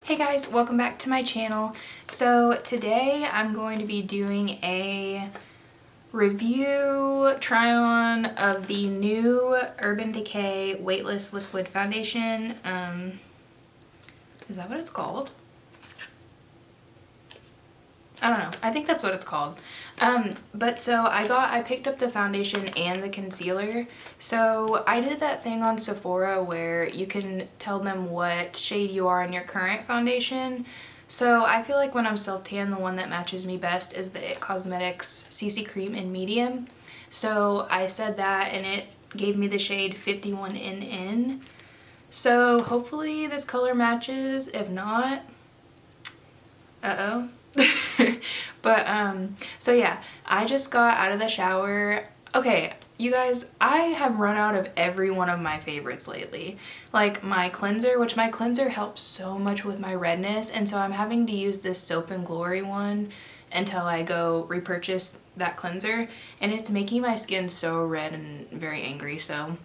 Hey guys, welcome back to my channel. So today I'm going to be doing a review try-on of the new Urban Decay Weightless Liquid Foundation. Is that what it's called? I don't know. I think that's what it's called. But so I picked up the foundation and the concealer. So I did that thing on Sephora where you can tell them what shade you are in your current foundation. So I feel like when I'm self-tan, the one that matches me best is the IT Cosmetics CC Cream in medium. So I said that and it gave me the shade 51NN. So hopefully this color matches. If not, uh-oh. But so yeah, I just got out of the shower. Okay, you guys, I have run out of every one of my favorites lately. Like my cleanser, which my cleanser helps so much with my redness, and so I'm having to use this Soap and Glory one until I go repurchase that cleanser, and it's making my skin so red and very angry, so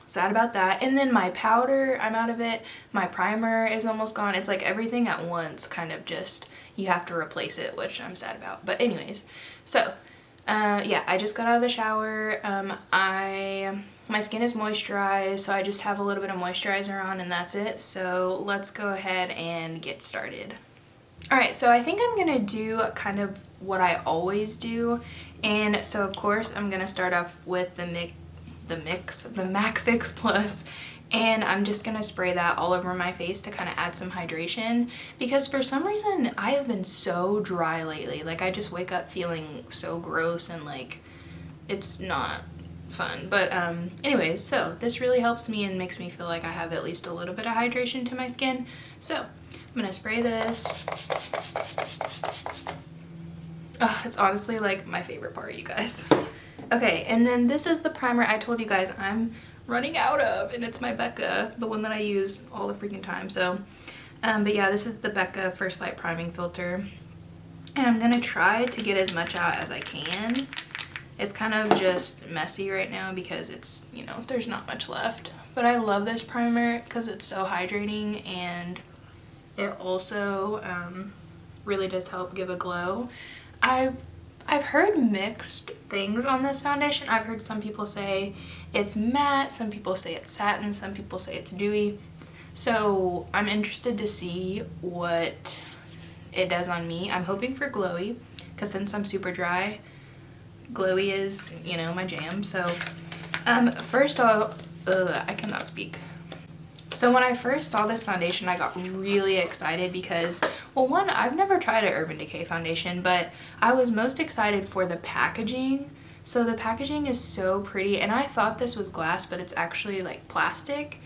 sad about that. And then my powder, I'm out of it. My primer is almost gone. It's like everything at once kind of just, you have to replace it, which I'm sad about. But anyways, so yeah, I just got out of the shower. My skin is moisturized, so I just have a little bit of moisturizer on and that's it. So let's go ahead and get started. Alright, so I think I'm gonna do kind of what I always do. And so of course I'm gonna start off with the MAC Fix Plus, and I'm just gonna spray that all over my face to kind of add some hydration, because for some reason I have been so dry lately. Like I just wake up feeling so gross and like it's not fun. But anyways, so this really helps me and makes me feel like I have at least a little bit of hydration to my skin. So I'm gonna spray this. Oh, it's honestly like my favorite part, you guys. Okay, and then this is the primer I told you guys I'm running out of, and it's my Becca, the one that I use all the freaking time. So, but yeah, this is the Becca First Light Priming Filter, and I'm gonna try to get as much out as I can. It's kind of just messy right now because it's, you know, there's not much left. But I love this primer because it's so hydrating, and it also really does help give a glow. I've heard mixed things on this foundation. I've heard some people say it's matte, some people say it's satin, some people say it's dewy. So I'm interested to see what it does on me. I'm hoping for glowy, because since I'm super dry, glowy is, you know, my jam. So first off, I cannot speak. So when I first saw this foundation, I got really excited because, well, one, I've never tried an Urban Decay foundation, but I was most excited for the packaging. So the packaging is so pretty, and I thought this was glass, but it's actually like plastic.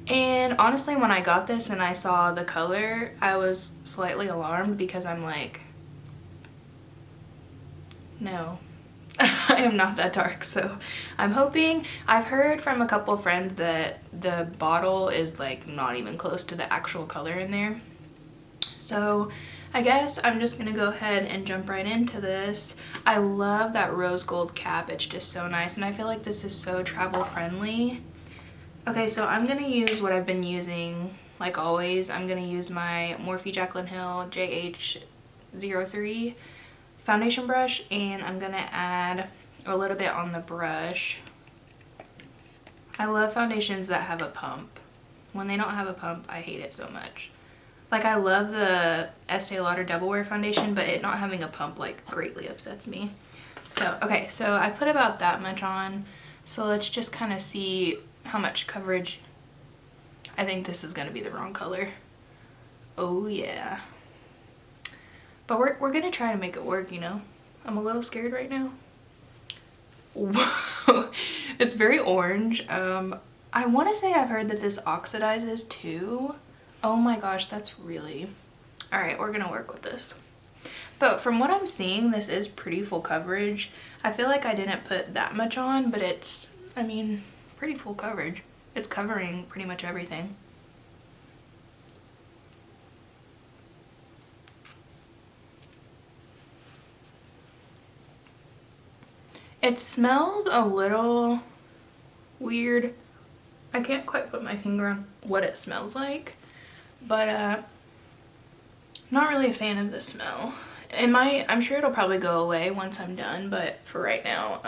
And honestly, when I got this and I saw the color, I was slightly alarmed because I'm like, no. I am not that dark, so I'm hoping. I've heard from a couple friends that the bottle is like not even close to the actual color in there. So I guess I'm just gonna go ahead and jump right into this. I love that rose gold cap. It's just so nice, and I feel like this is so travel friendly. Okay, so I'm gonna use what I've been using like always. I'm gonna use my Morphe Jaclyn Hill JH03 foundation brush, and I'm gonna add a little bit on the brush. I love foundations that have a pump. When they don't have a pump, I hate it so much. Like I love the Estee Lauder Double Wear foundation, but it not having a pump like greatly upsets me. So okay, so I put about that much on. So let's just kind of see how much coverage. I think this is gonna be the wrong color. Oh yeah. But we're gonna try to make it work, you know? I'm a little scared right now. Whoa. It's very orange. I want to say I've heard that this oxidizes too. Oh my gosh, that's really... Alright, we're gonna work with this. But from what I'm seeing, this is pretty full coverage. I feel like I didn't put that much on, but it's, I mean, pretty full coverage. It's covering pretty much everything. It smells a little weird. I can't quite put my finger on what it smells like, but not really a fan of the smell. I'm sure it'll probably go away once I'm done, but for right now,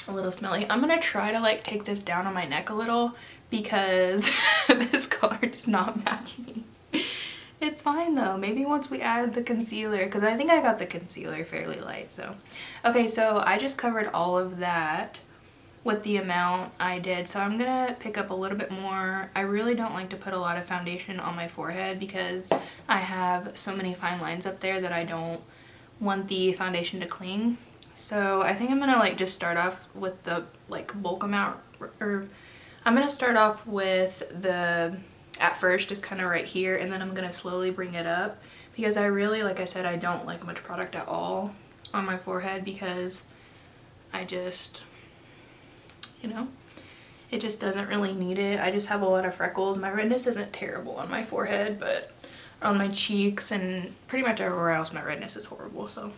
a little smelly. I'm gonna try to like take this down on my neck a little because this color does not match me. It's fine though. Maybe once we add the concealer, because I think I got the concealer fairly light, so. Okay, so I just covered all of that with the amount I did, so I'm gonna pick up a little bit more. I really don't like to put a lot of foundation on my forehead because I have so many fine lines up there that I don't want the foundation to cling. So I think I'm gonna like just start off with the like bulk amount, or I'm gonna start off with the, at first, just kind of right here, and then I'm gonna slowly bring it up because I really, like I said, I don't like much product at all on my forehead because I just, you know, it just doesn't really need it. I just have a lot of freckles. My redness isn't terrible on my forehead, but on my cheeks and pretty much everywhere else, my redness is horrible, so.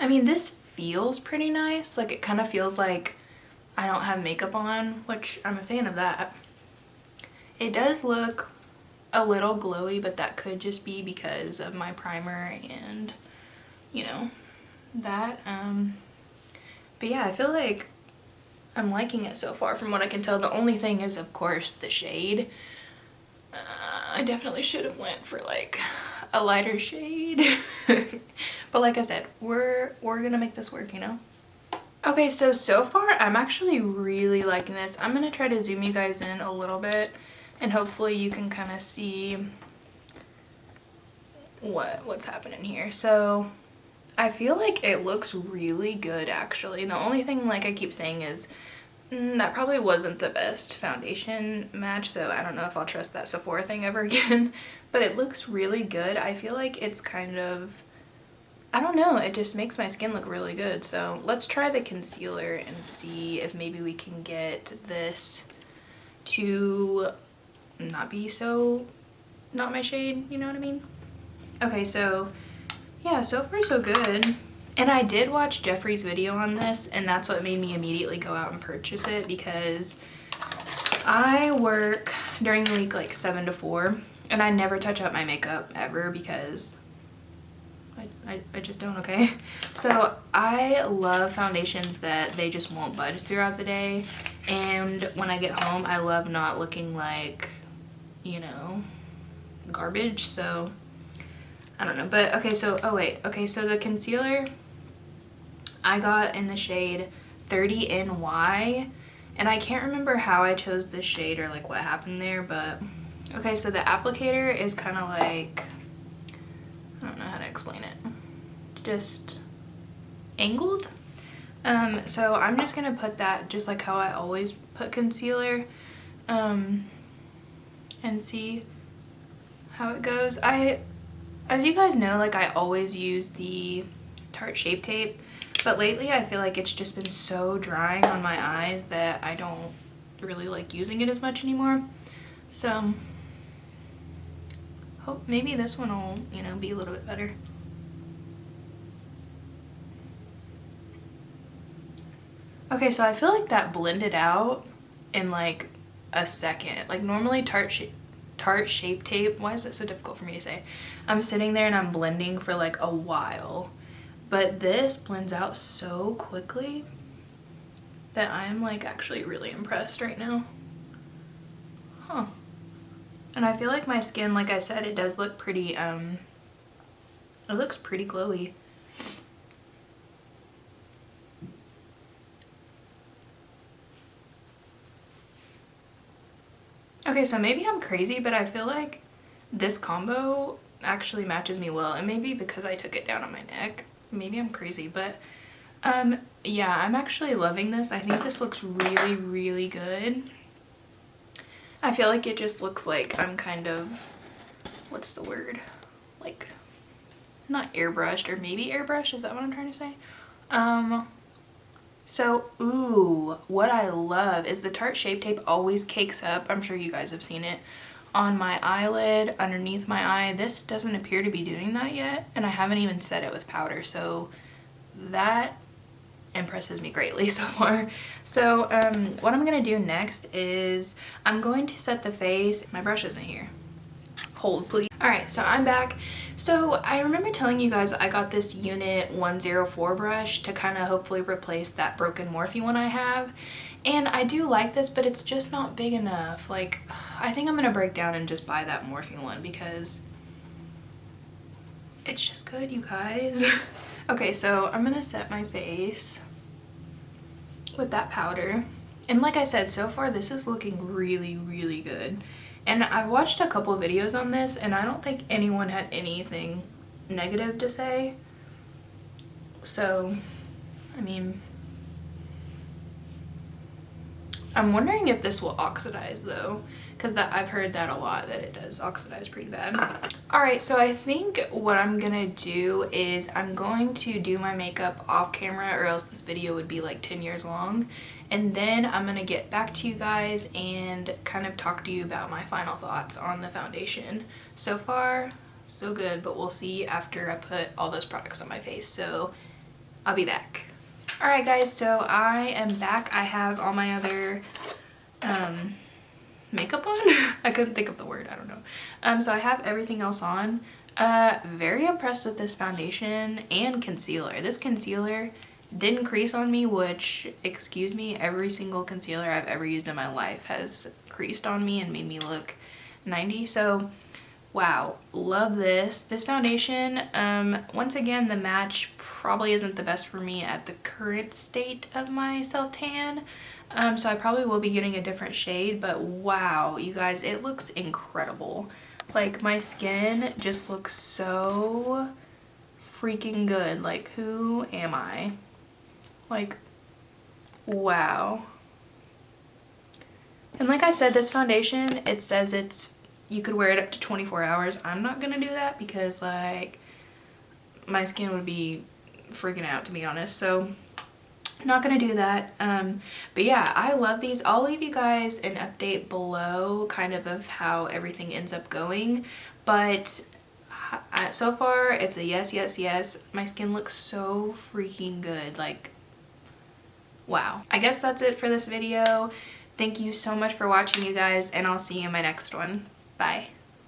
I mean, this feels pretty nice. Like, it kind of feels like I don't have makeup on, which I'm a fan of that. It does look a little glowy, but that could just be because of my primer and, you know, that. But yeah, I feel like I'm liking it so far from what I can tell. The only thing is, of course, the shade. I definitely should have went for like a lighter shade. But like I said, we're gonna make this work, you know? Okay, so far I'm actually really liking this. I'm gonna try to zoom you guys in a little bit and hopefully you can kind of see what's happening here. So I feel like it looks really good actually. The only thing, like I keep saying, is that probably wasn't the best foundation match, so I don't know if I'll trust that Sephora thing ever again. But it looks really good. I feel like it's kind of, I don't know, it just makes my skin look really good. So let's try the concealer and see if maybe we can get this to not be so not my shade, you know what I mean? Okay, so yeah, so far so good. And I did watch Jeffree's video on this, and that's what made me immediately go out and purchase it, because I work during the week like 7 to 4, and I never touch up my makeup ever because I just don't, okay? So I love foundations that they just won't budge throughout the day, and when I get home I love not looking like, you know, garbage. So I don't know, but okay, so oh wait, okay, so the concealer I got in the shade 30NY, and I can't remember how I chose this shade or like what happened there, but okay, so the applicator is kind of like, I don't know how to explain it, just angled. So I'm just gonna put that just like how I always put concealer, and see how it goes. As you guys know, like I always use the Tarte Shape Tape, but lately I feel like it's just been so drying on my eyes that I don't really like using it as much anymore. So hope maybe this one will, you know, be a little bit better. Okay, so I feel like that blended out in like a second. Like normally Tarte Shape Tape, why is it so difficult for me to say? I'm sitting there and I'm blending for like a while, but this blends out so quickly that I'm like actually really impressed right now. Huh. And I feel like my skin, like I said, it does look pretty, it looks pretty glowy. Okay, so maybe I'm crazy, but I feel like this combo actually matches me well, and maybe because I took it down on my neck. Maybe I'm crazy, but yeah, I'm actually loving this. I think this looks really, really good. I feel like it just looks like I'm kind of, what's the word? Like, not airbrushed, or maybe airbrushed, is that what I'm trying to say? So, ooh, what I love is the Tarte Shape Tape always cakes up, I'm sure you guys have seen it, on my eyelid, underneath my eye. This doesn't appear to be doing that yet, and I haven't even set it with powder, so that impresses me greatly so far. So what I'm gonna do next is I'm going to set the face. My brush isn't here. Hold please. Alright, so I'm back. So I remember telling you guys I got this Unit 104 brush to kind of hopefully replace that broken Morphe one I have. And I do like this, but it's just not big enough. Like, I think I'm gonna break down and just buy that Morphe one because it's just good, you guys. Okay, so I'm gonna set my face with that powder. And like I said, so far this is looking really, really good. And I've watched a couple of videos on this and I don't think anyone had anything negative to say. So, I mean, I'm wondering if this will oxidize though, because I've heard that a lot, that it does oxidize pretty bad. Alright, so I think what I'm gonna do is I'm going to do my makeup off camera, or else this video would be like 10 years long. And then I'm gonna get back to you guys and kind of talk to you about my final thoughts on the foundation. So far, so good, but we'll see after I put all those products on my face. So I'll be back. Alright guys, so I am back. I have all my other makeup on. I couldn't think of the word, I don't know. So I have everything else on. Very impressed with this foundation and concealer. This concealer didn't crease on me, which, excuse me, every single concealer I've ever used in my life has creased on me and made me look 90. So wow, love this. This foundation, once again, the match probably isn't the best for me at the current state of my self-tan. So I probably will be getting a different shade, but wow, you guys, it looks incredible. Like, my skin just looks so freaking good. Like, who am I? Like, wow. And like I said, this foundation, it says you could wear it up to 24 hours. I'm not gonna do that because, like, my skin would be freaking out, to be honest. So not gonna do that. But yeah, I love these. I'll leave you guys an update below kind of how everything ends up going. But so far it's a yes, yes, yes. My skin looks so freaking good. Like, wow. I guess that's it for this video. Thank you so much for watching, you guys, and I'll see you in my next one. Bye.